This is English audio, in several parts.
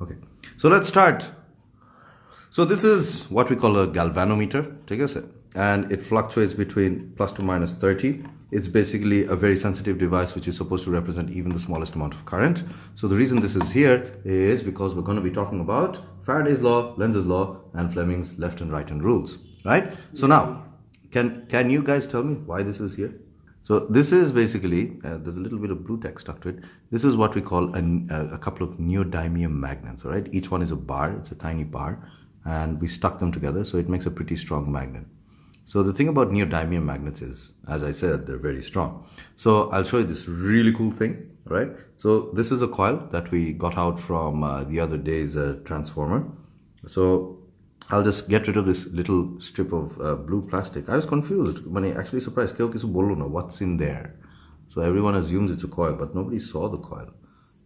Okay, so let's start. So this is what we call a galvanometer, take a and it fluctuates between plus to minus 30. It's basically a very sensitive device which is supposed to represent even the smallest amount of current. So the reason this is here is because we're going to be talking about Faraday's law, Lenz's law, and Fleming's left and right hand rules, right? So now, can you guys tell me why this is here? So this is basically, there's a little bit of blue text stuck to it. This is what we call a couple of neodymium magnets, all right? Each one is a bar, it's a tiny bar, and we stuck them together, so it makes a pretty strong magnet. So the thing about neodymium magnets is, as I said, they're very strong. So I'll show you this really cool thing, right? So this is a coil that we got out from the other day's transformer. So I'll just get rid of this little strip of blue plastic. I was confused when I actually surprised. What's in there? So everyone assumes it's a coil, but nobody saw the coil.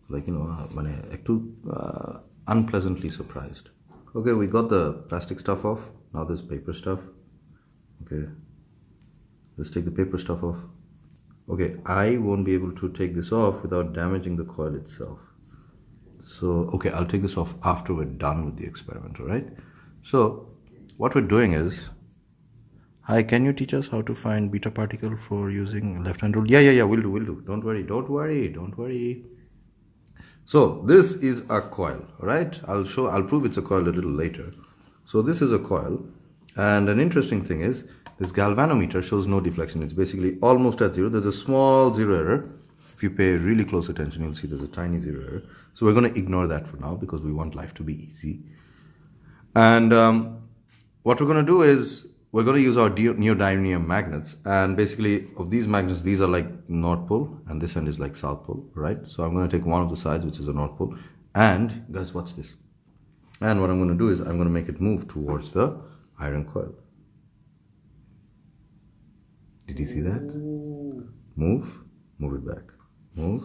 Like, you know, unpleasantly surprised. Okay, we got the plastic stuff off. Now there's paper stuff. Okay, let's take the paper stuff off. Okay, I won't be able to take this off without damaging the coil itself. So, okay, I'll take this off after we're done with the experiment, all right? So, what we're doing is, hi, can you teach us how to find beta particle for using left-hand rule? Yeah, we'll do. Don't worry. So, this is a coil, all right? I'll prove it's a coil a little later. So, this is a coil. And an interesting thing is, this galvanometer shows no deflection. It's basically almost at zero. There's a small zero error. If you pay really close attention, you'll see there's a tiny zero error. So we're going to ignore that for now because we want life to be easy. And what we're going to do is, we're going to use our neodymium magnets. And basically, of these magnets, these are like North Pole, and this end is like South Pole, right? So I'm going to take one of the sides, which is a North Pole. And, guys, watch this. And what I'm going to do is, I'm going to make it move towards the iron coil. Did you see that? Move it back. Move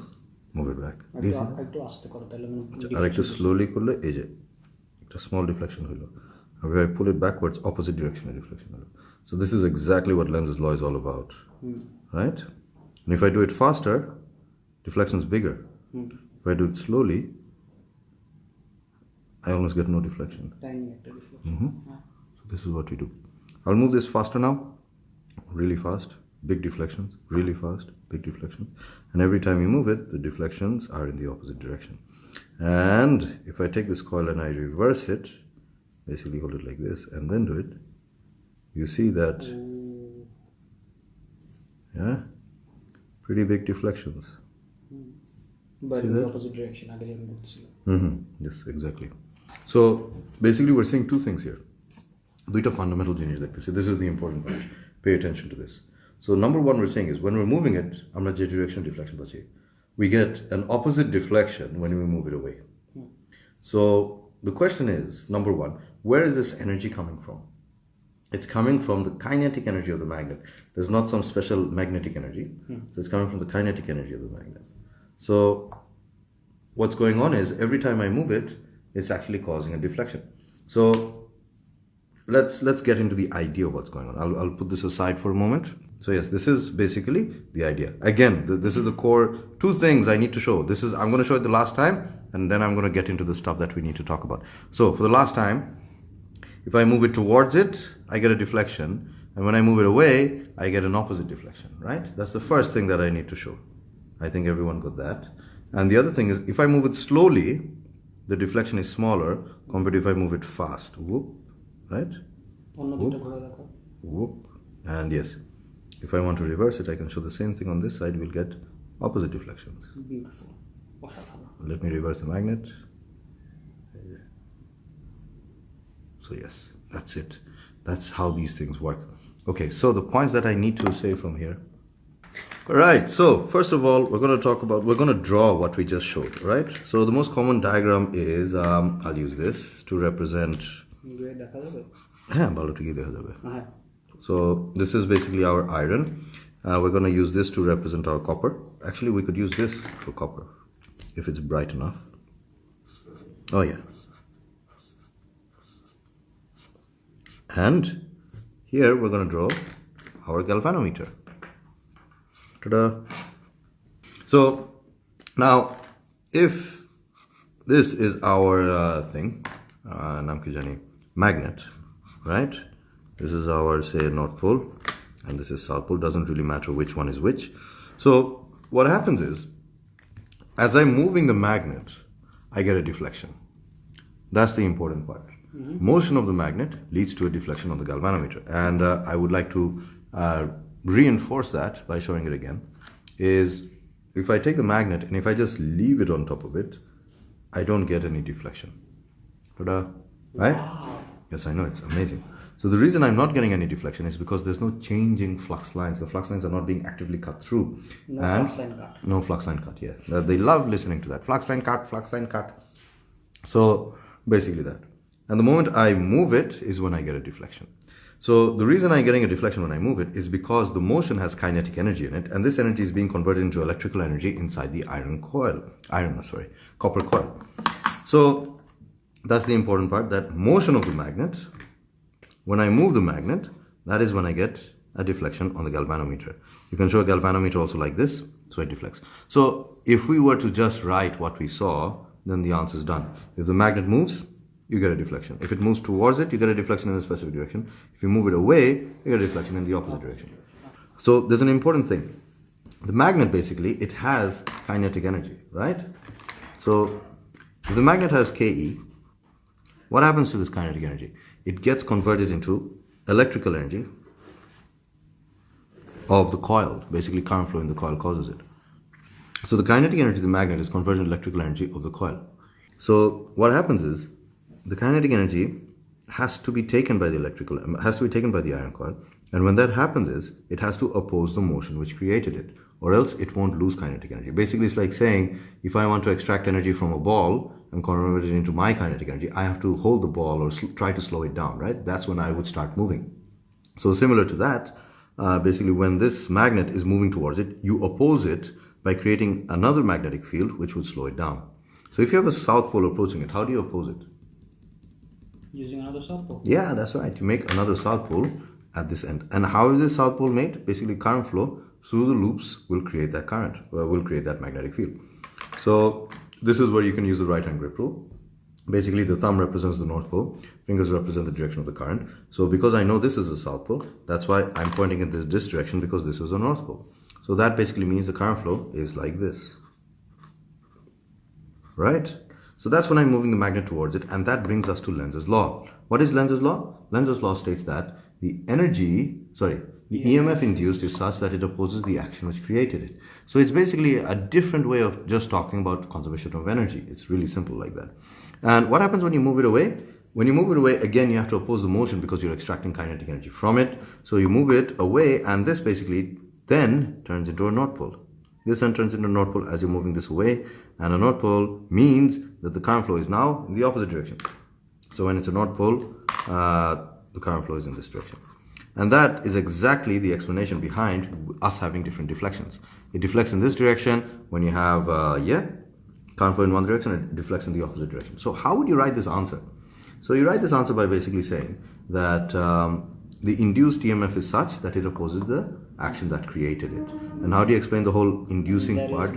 it back. Did you see that? I like to slowly pull it. A small deflection. If I pull it backwards, opposite direction deflection. So this is exactly what Lenz's law is all about, right? And if I do it faster, deflection is bigger. If I do it slowly, I almost get no deflection. Tiny deflection. So this is what we do. I'll move this faster now. Really fast, big deflections, really fast, big deflections. And every time you move it, the deflections are in the opposite direction. And if I take this coil and I reverse it, basically hold it like this and then do it, you see that, yeah, pretty big deflections. But in the opposite direction. Yes, exactly. So basically we're seeing two things here. Duita fundamental changes like this. This is the important part. Pay attention to this. So number one we're saying is when we're moving it, আমরা যে direction deflection পাচ্ছি, we get an opposite deflection when we move it away. So the question is, number one, where is this energy coming from? It's coming from the kinetic energy of the magnet. There's not some special magnetic energy. It's coming from the kinetic energy of the magnet. So what's going on is every time I move it, it's actually causing a deflection. So let's get into the idea of what's going on. I'll put this aside for a moment. So yes, this is basically the idea. Again, this is the core. Two things I need to show. I'm going to show it the last time, and then I'm going to get into the stuff that we need to talk about. So for the last time, if I move it towards it, I get a deflection. And when I move it away, I get an opposite deflection, right? That's the first thing that I need to show. I think everyone got that. And the other thing is, if I move it slowly, the deflection is smaller compared to if I move it fast. Whoop. Right? Whoop. And yes, if I want to reverse it, I can show the same thing on this side. We'll get opposite deflections. Beautiful. Let me reverse the magnet. So yes, that's it. That's how these things work. Okay, so the points that I need to say from here. Alright, so first of all, we're going to draw what we just showed, right? So the most common diagram is, I'll use this to represent. So this is basically our iron. We're going to use this to represent our copper. Actually, we could use this for copper if it's bright enough. Oh yeah. And here we're going to draw our galvanometer. Ta-da! So now if this is our thing, Namkijani magnet, right? This is our, say, North Pole, and this is South Pole. Doesn't really matter which one is which. So what happens is, as I'm moving the magnet, I get a deflection. That's the important part. Motion of the magnet leads to a deflection on the galvanometer. And I would like to reinforce that by showing it again. Is if I take the magnet and if I just leave it on top of it, I don't get any deflection. Ta-da! Right? Wow. Yes, I know, it's amazing. So the reason I'm not getting any deflection is because there's no changing flux lines. The flux lines are not being actively cut through. No flux line cut. No flux line cut, yeah. They love listening to that. Flux line cut, flux line cut. So basically that. And the moment I move it is when I get a deflection. So the reason I'm getting a deflection when I move it is because the motion has kinetic energy in it, and this energy is being converted into electrical energy inside the copper coil. So that's the important part, that motion of the magnet, when I move the magnet, that is when I get a deflection on the galvanometer. You can show a galvanometer also like this, so it deflects. So if we were to just write what we saw, then the answer is done. If the magnet moves, you get a deflection. If it moves towards it, you get a deflection in a specific direction. If you move it away, you get a deflection in the opposite direction. So there's an important thing. The magnet, basically, it has kinetic energy, right? So if the magnet has Ke, what happens to this kinetic energy? It gets converted into electrical energy of the coil. Basically, current flow in the coil causes it. So the kinetic energy of the magnet is converted into electrical energy of the coil. So what happens is, the kinetic energy has to be taken by the iron coil, and when that happens is, it has to oppose the motion which created it, or else it won't lose kinetic energy. Basically, it's like saying, if I want to extract energy from a ball and convert it into my kinetic energy, I have to hold the ball or try to slow it down, right? That's when I would start moving. So similar to that, basically when this magnet is moving towards it, you oppose it by creating another magnetic field which would slow it down. So if you have a south pole approaching it, how do you oppose it? Using another south pole. Yeah, that's right. You make another south pole at this end. And how is this south pole made? Basically, current flow through the loops will create that current, will create that magnetic field. So this is where you can use the right hand grip rule. Basically, the thumb represents the north pole, fingers represent the direction of the current. So because I know this is the south pole, that's why I'm pointing in this direction, because this is the north pole. So that basically means the current flow is like this, right? So that's when I'm moving the magnet towards it, and that brings us to Lenz's law. What is Lenz's law? Lenz's law states that the EMF induced is such that it opposes the action which created it. So it's basically a different way of just talking about conservation of energy. It's really simple like that. And what happens when you move it away? When you move it away, again, you have to oppose the motion because you're extracting kinetic energy from it. So you move it away, and this basically then turns into a north pole. This then turns into a north pole as you're moving this away, and a north pole means that the current flow is now in the opposite direction. So when it's a north pole, the current flow is in this direction. And that is exactly the explanation behind us having different deflections. It deflects in this direction when you have, current flow in one direction, it deflects in the opposite direction. So how would you write this answer? So you write this answer by basically saying that the induced EMF is such that it opposes the action that created it. And how do you explain the whole inducing part?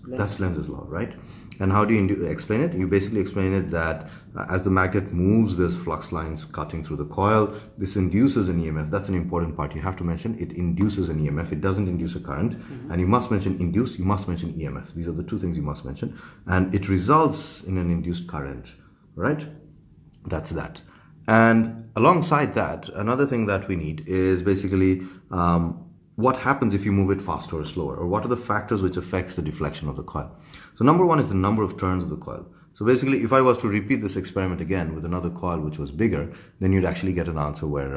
That's Lenz's law, right? And how do you explain it? You basically explain it that as the magnet moves, there's flux lines cutting through the coil. This induces an EMF. That's an important part. You have to mention it induces an EMF. It doesn't induce a current. And you must mention induce, you must mention EMF. These are the two things you must mention. And it results in an induced current, right? That's that. And alongside that, another thing that we need is basically what happens if you move it faster or slower, or what are the factors which affects the deflection of the coil. So number one is the number of turns of the coil. So basically, if I was to repeat this experiment again with another coil which was bigger, then you'd actually get an answer where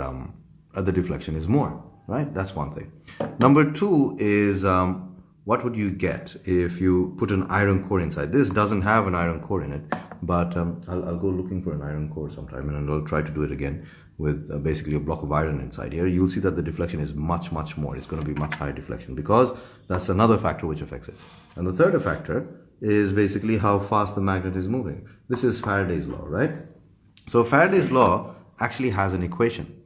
the deflection is more, right? That's one thing. Number two is what would you get if you put an iron core inside? This doesn't have an iron core in it, but I'll go looking for an iron core sometime, and I'll try to do it again with basically a block of iron inside here. You'll see that the deflection is much, much more. It's going to be much higher deflection because that's another factor which affects it. And the third factor is basically how fast the magnet is moving. This is Faraday's law, right? So Faraday's law actually has an equation,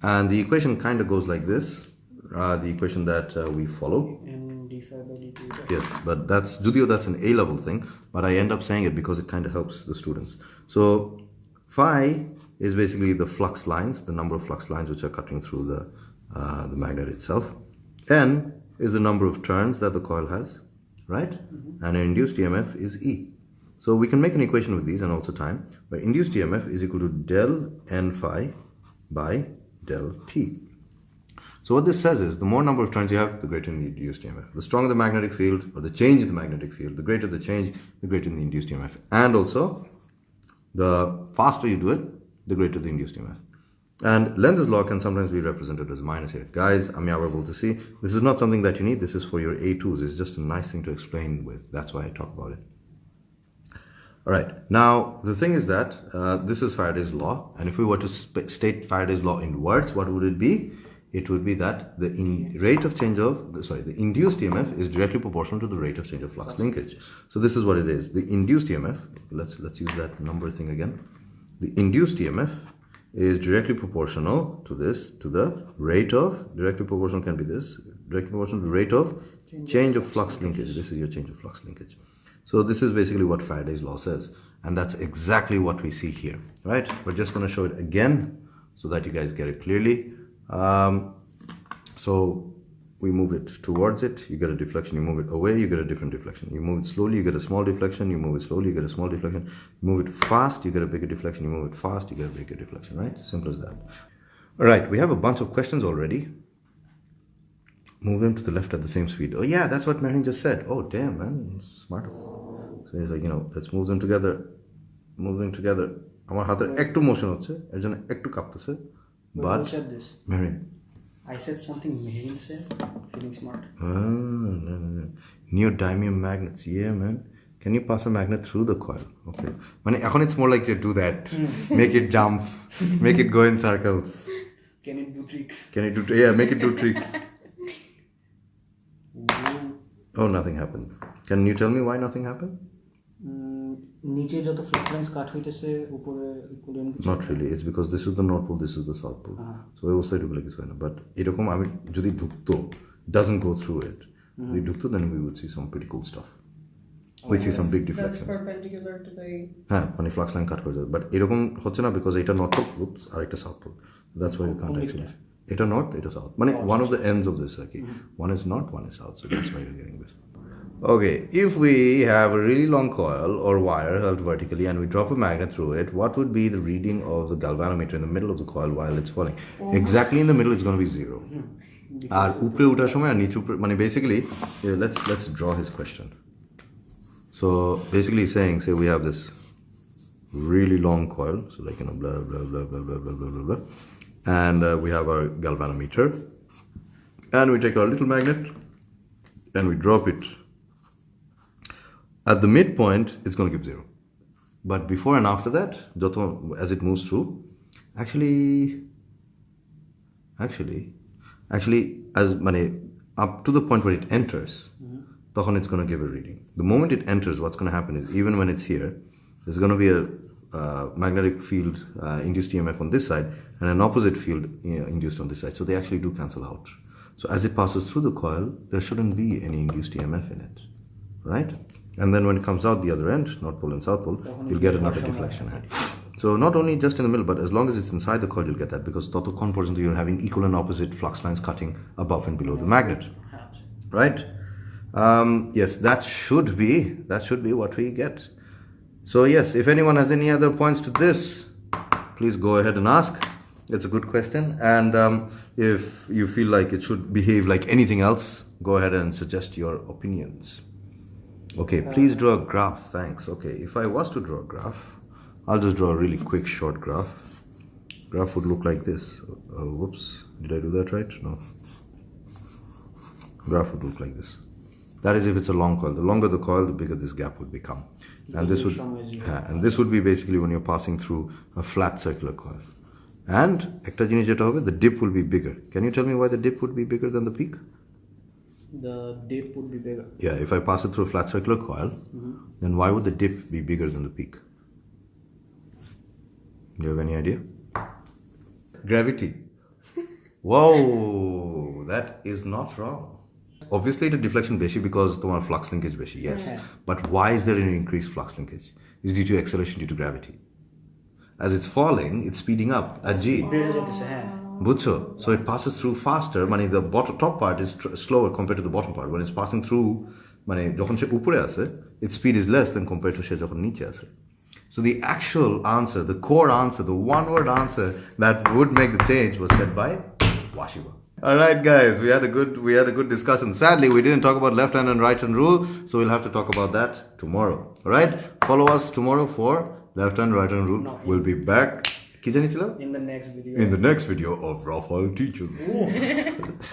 and the equation kind of goes like this, the equation that we follow. And d5 by dt. Yes, but that's an A-level thing, but I end up saying it because it kind of helps the students. So phi is basically the flux lines, the number of flux lines which are cutting through the magnet itself. N is the number of turns that the coil has, right? And an induced EMF is E. So we can make an equation with these and also time, where induced EMF is equal to del N phi by del T. So what this says is, the more number of turns you have, the greater the induced EMF. The stronger the magnetic field, or the change in the magnetic field, the greater the change, the greater the induced EMF. And also, the faster you do it, the greater the induced EMF. And Lenz's law can sometimes be represented as minus here. Guys, I'm able to see, this is not something that you need, this is for your A2s. It's just a nice thing to explain with. That's why I talk about it. Alright, now the thing is that this is Faraday's law, and if we were to state Faraday's law in words, what would it be? It would be that the rate of change of, the induced EMF is directly proportional to the rate of change of flux linkage. So this is what it is. The induced EMF, let's use that number thing again. The induced EMF is directly proportional to this, to the rate of, directly proportional can be this, directly proportional to the rate of change of flux linkage. This is your change of flux linkage. So this is basically what Faraday's law says, and that's exactly what we see here, right? We're just going to show it again so that you guys get it clearly. So we move it towards it, you get a deflection, you move it away, you get a different deflection. You move it slowly, you get a small deflection, you move it slowly, you get a small deflection. You move it fast, you get a bigger deflection, you move it fast, you get a bigger deflection, right? Simple as that. All right, we have a bunch of questions already. Move them to the left at the same speed. Oh yeah, that's what Marion just said. Oh damn, man, smart. So he's like, let's move them together. Move them together. আমার হাতের একটু motion হচ্ছে, এর জন্য একটু কাঁপতেছে। But who said this? Marion. I said something Marion said. Feeling smart. No. Neodymium magnets. Yeah, man. Can you pass a magnet through the coil? Okay. এখন it's more like you do that. Make it jump. Make it go in circles. Can it do tricks? Make it do tricks. Oh, nothing happened. Can you tell me why nothing happened? নিচে যত flux lines কাট হইতেছে উপরে equilibrium Not really. It's because this is the north pole, this is the south pole. So I was saying like this হয় না, but এরকম আমি যদি ঢুকতো, doesn't go through it. যদি ঢুকতো, then we would see some pretty cool stuff. We'd see some big deflections. That's perpendicular to the... হ্যাঁ, মানে flux line cut করে যাবে, বাট এরকম হচ্ছে না because এটা নর্থ পোল, oops, আর একটা south pole. That's why you can't actually. এটা নর্থ, এটা সাউথ. মানে one of the ends of this, okay. One is north, one is south, so that's why you're getting this. Okay, if we have a really long coil or wire held vertically and we drop a magnet through it, what would be the reading of the galvanometer in the middle of the coil while it's falling? Exactly in the middle, it's going to be 0. আর উপরে ওঠার সময় আর নিচে উপরে, মানে basically, let's draw his question. So basically saying, say we have this really long coil, so like, blah, blah, blah, blah, blah, blah, blah, blah, blah. And we have our galvanometer, and we take our little magnet and we drop it. At the midpoint, it's going to give 0. But before and after that, as it moves through, actually, as up to the point where it enters, it's going to give a reading. The moment it enters, what's going to happen is, even when it's here, there's going to be a magnetic field induced EMF on this side and an opposite field induced on this side. So they actually do cancel out. So as it passes through the coil, there shouldn't be any induced EMF in it, right? And then when it comes out the other end, North Pole and South Pole, you'll get another deflection. So not only just in the middle, but as long as it's inside the coil, you'll get that, because ততক্ষণ পর্যন্ত you're having equal and opposite flux lines cutting above and below the magnet, right? Yes, that should be what we get. So yes, if anyone has any other points to this, please go ahead and ask. It's a good question, and if you feel like it should behave like anything else, go ahead and suggest your opinions. Okay, please draw a graph. Thanks. Okay, if I was to draw a graph, I'll just draw a really quick short graph. Graph would look like this. Whoops, did I do that right? No. Graph would look like this. That is if it's a long coil. The longer the coil, the bigger this gap would become. And this would be basically when you're passing through a flat circular coil. And একটা জিনিস যেটা হবে, the dip will be bigger. Can you tell me why the dip would be bigger than the peak? The dip would be bigger. Yeah, if I pass it through a flat circular coil, then why would the dip be bigger than the peak? Do you have any idea? Gravity. Whoa, that is not wrong. obviously the deflection beshi because tomar flux linkage beshi, yes. But why is there an increased flux linkage? It's due to acceleration due to gravity. As it's falling, it's speeding up at g. Bucho. So it passes through faster. The top part is slower compared to the bottom part. When it's passing through, its speed is less than compared to she jokhon niche ase. So the actual answer, the core answer, the one-word answer that would make the change was said by Washiba. All right, guys, we had a good discussion. Sadly, we didn't talk about left hand and right hand rule, so we'll have to talk about that tomorrow. All right, follow us tomorrow for left hand, right hand rule. No. We'll be back. In the next video. In the next video of Rafael Teaches.